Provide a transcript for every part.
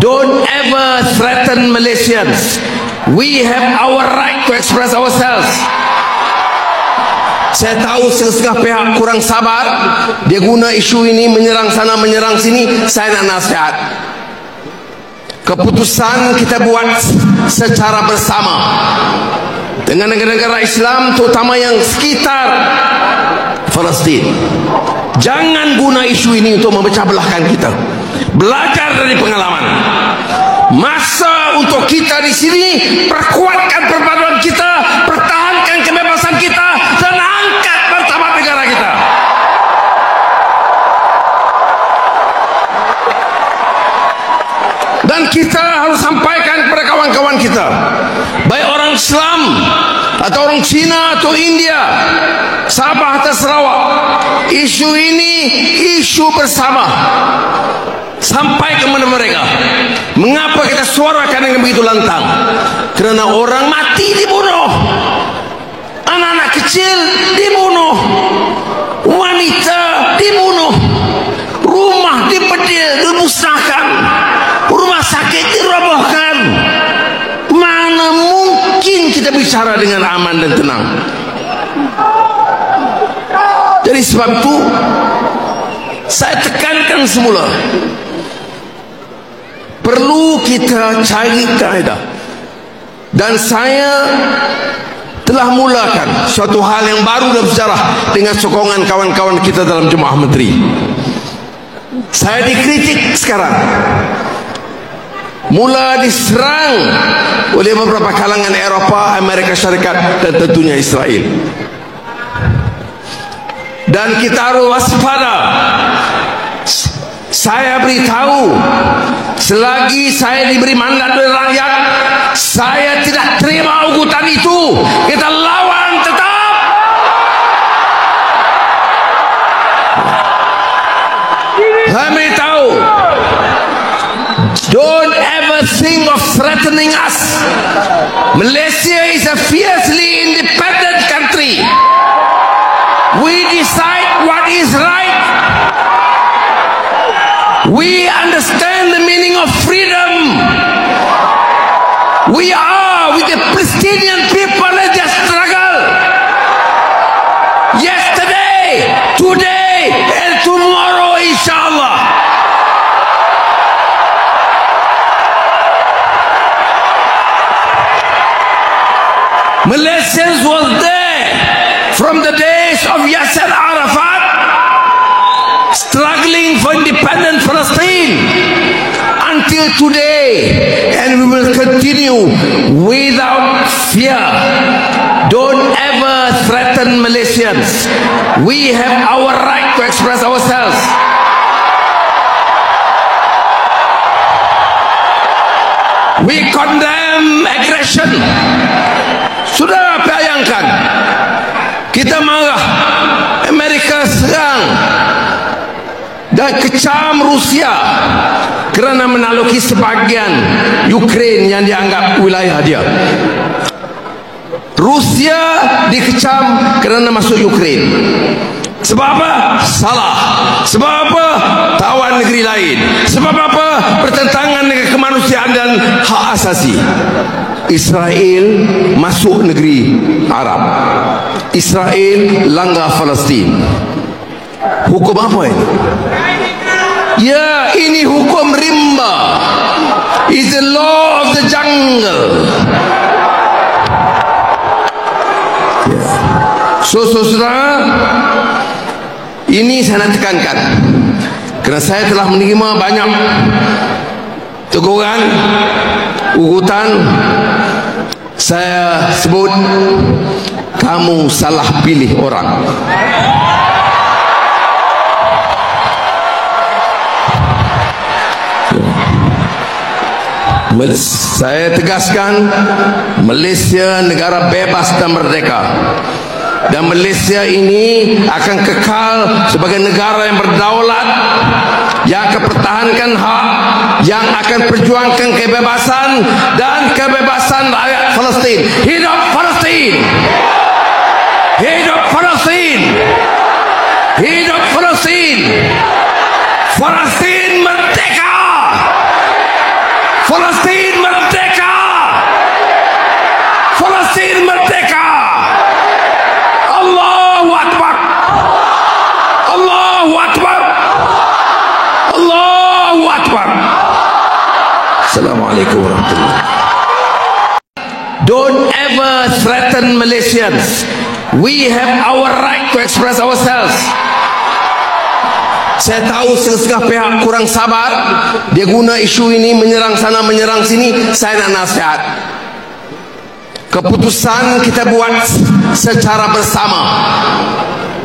Don't ever threaten Malaysians. We have our right to express ourselves. Saya tahu setengah pihak kurang sabar, dia guna isu ini menyerang sana menyerang sini. Saya nak nasihat, keputusan kita buat secara bersama dengan negara-negara Islam, terutama yang sekitar Palestin. Jangan guna isu ini untuk memecah belahkan kita. Belajar dari pengalaman. Masa untuk kita di sini perkuatkan perpaduan kita, pertahankan kebebasan kita, dan angkat martabat negara kita. Dan kita harus sampaikan kepada kawan-kawan kita, baik orang Islam atau orang Cina atau India, Sabah atau Sarawak, isu ini isu bersama. Sampai ke mana mereka. Mengapa kita suarakan dengan begitu lantang? Kerana orang mati dibunuh, anak-anak kecil dibunuh, wanita dibunuh, rumah dipedil, dimusnahkan, rumah sakit dirobohkan. Mana mungkin kita bicara dengan aman dan tenang? Jadi sebab itu saya tekankan semula, perlu kita cari kaedah. Dan saya telah mulakan suatu hal yang baru dalam sejarah dengan sokongan kawan-kawan kita dalam Jemaah Menteri. Saya dikritik sekarang, mula diserang oleh beberapa kalangan Eropah, Amerika Syarikat, dan tentunya Israel. Dan kita harus waspada. Saya beritahu, selagi saya diberi mandat oleh rakyat, saya tidak terima ugutan itu. Kita lawan tetap. Saya beritahu, don't ever think of threatening us. Malaysia is a fiercely independent country. We decide what is right. We understand the meaning of freedom. We are with the Palestinian people in their struggle. Yesterday, today, and tomorrow, inshallah. Malaysians was there from the days of Yasser Arafat, struggling for independent Palestine, until today, and we will continue without fear. Don't ever threaten Malaysians. We have our right to express ourselves. We condemn aggression. Sudah bayangkan, kita marah, Amerika serang dan kecam Rusia kerana menaklukkan sebahagian Ukraine yang dianggap wilayah dia. Rusia dikecam kerana masuk Ukraine. Sebab apa? Salah. Sebab apa? Tawan negeri lain. Sebab apa? Pertentangan dengan kemanusiaan dan hak asasi. Israel masuk negeri Arab. Israel langgar Palestin. Hukum apa ini? Ya, ini hukum rimba. It's the law of the jungle. So, saudara, ini saya nak tekankan, kerana saya telah menerima banyak teguran, ugutan. Saya sebut, kamu salah pilih orang. Saya tegaskan, Malaysia negara bebas dan merdeka, dan Malaysia ini akan kekal sebagai negara yang berdaulat, yang akan pertahankan hak, yang akan perjuangkan kebebasan dan kebebasan rakyat Palestin. Hidup Palestin! Hidup Palestin! Hidup Palestin! Palestin merdeka! Assalamualaikum warahmatullahi wabarakatuh. Don't ever threaten Malaysians. We have our right to express ourselves. Saya tahu setengah pihak kurang sabar, dia guna isu ini menyerang sana menyerang sini. Saya nak nasihat, keputusan kita buat secara bersama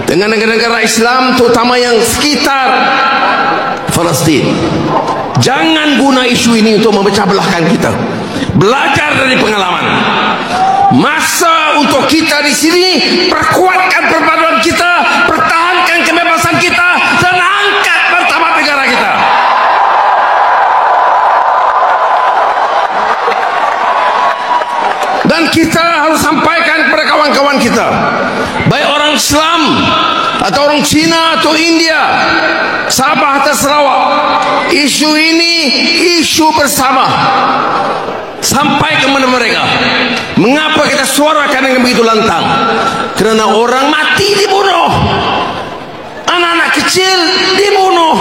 dengan negara-negara Islam, terutama yang sekitar Palestin. Jangan guna isu ini untuk memecah belahkan kita. Belajar dari pengalaman. Masa untuk kita di sini, perkuatkan perpaduan kita, pertahankan kebebasan kita, dan angkat martabat negara kita. Dan kita harus sampaikan kepada kawan-kawan kita, baik orang Islam atau orang Cina atau India, Sabah atau Sarawak, isu ini isu bersama. Sampai ke mana mereka. Mengapa kita suarakan dengan begitu lantang? Kerana orang mati dibunuh, anak-anak kecil dibunuh,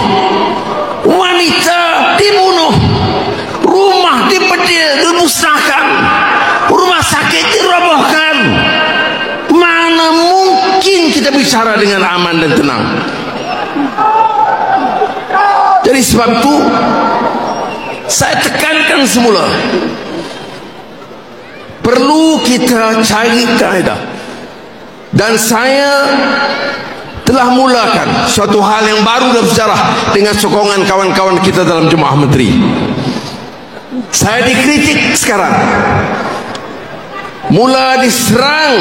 wanita dibunuh, rumah dipedil, dimusnahkan, rumah sakit dirobohkan. Mana mungkin kita bicara dengan aman dan tenang? Jadi sebab itu saya tekankan semula, perlu kita cari kaedah. Dan saya telah mulakan suatu hal yang baru dalam sejarah dengan sokongan kawan-kawan kita dalam Jemaah Menteri. Saya dikritik sekarang, mula diserang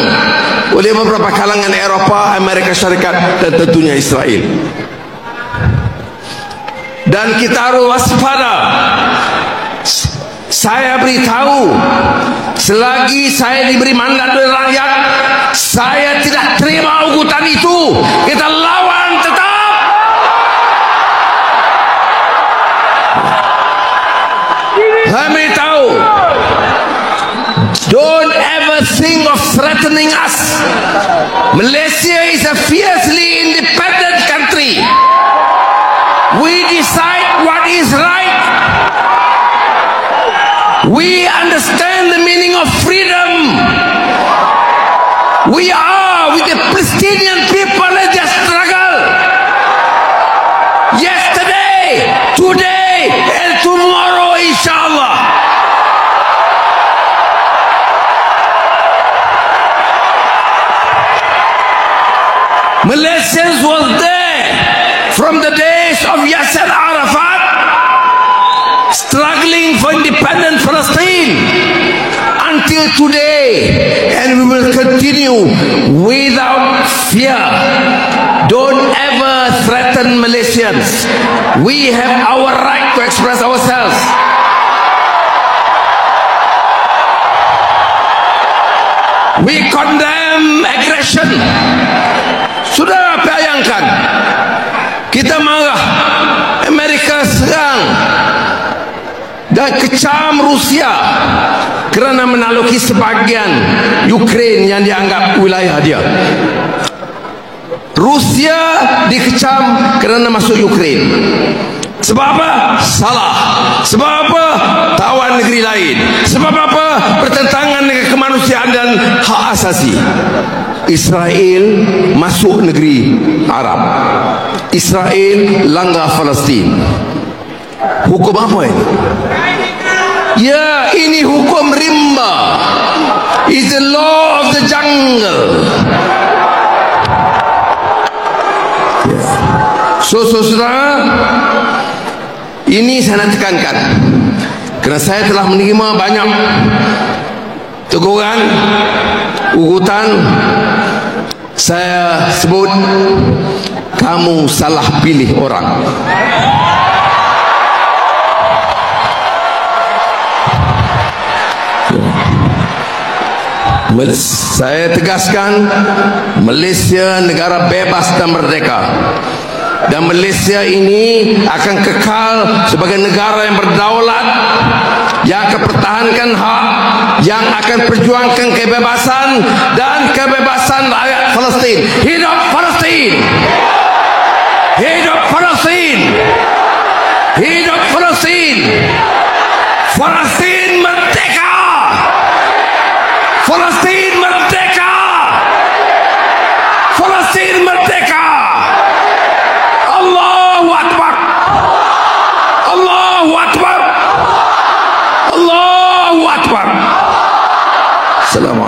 oleh beberapa kalangan Eropah, Amerika Syarikat, dan tentunya Israel. Dan kita harus waspada. Saya beritahu, selagi saya diberi mandat oleh rakyat, saya tidak terima ugutan itu. Kita lawan tetap. Saya beritahu, don't ever think of threatening us. Malaysia is a fiercely independent country. We decide what is right. We understand the meaning of freedom. We are with the Palestinian people in their struggle. Yesterday, today, and tomorrow, inshallah. Malaysians was there from the days of Yasser Arafat, struggling for independent Palestine, until today, and we will continue without fear. Don't ever threaten Malaysians. We have our right to express ourselves. We condemn aggression. Sudah bayangkan, kita marah, Amerika serang dan kecam Rusia kerana menakluki sebahagian Ukraine yang dianggap wilayah dia. Rusia dikecam kerana masuk Ukraine. Sebab apa? Salah. Sebab apa? Tawan negeri lain. Sebab apa? Bertentangan dengan kemanusiaan dan hak asasi. Israel masuk negeri Arab. Israel langgar Palestin. Hukum apa ini? Ya, ini hukum rimba. It's the law of the jungle. So, saudara, ini saya nak tekankan, kerana saya telah menerima banyak teguran, ugutan. Saya sebut, kamu salah pilih orang. Saya tegaskan, Malaysia negara bebas dan merdeka, dan Malaysia ini akan kekal sebagai negara yang berdaulat, yang akan pertahankan hak, yang akan perjuangkan kebebasan dan kebebasan rakyat Palestin. Hidup Palestin! Hidup Palestin! Hidup Palestin!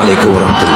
Assalamualaikum warahmatullahi wabarakatuh.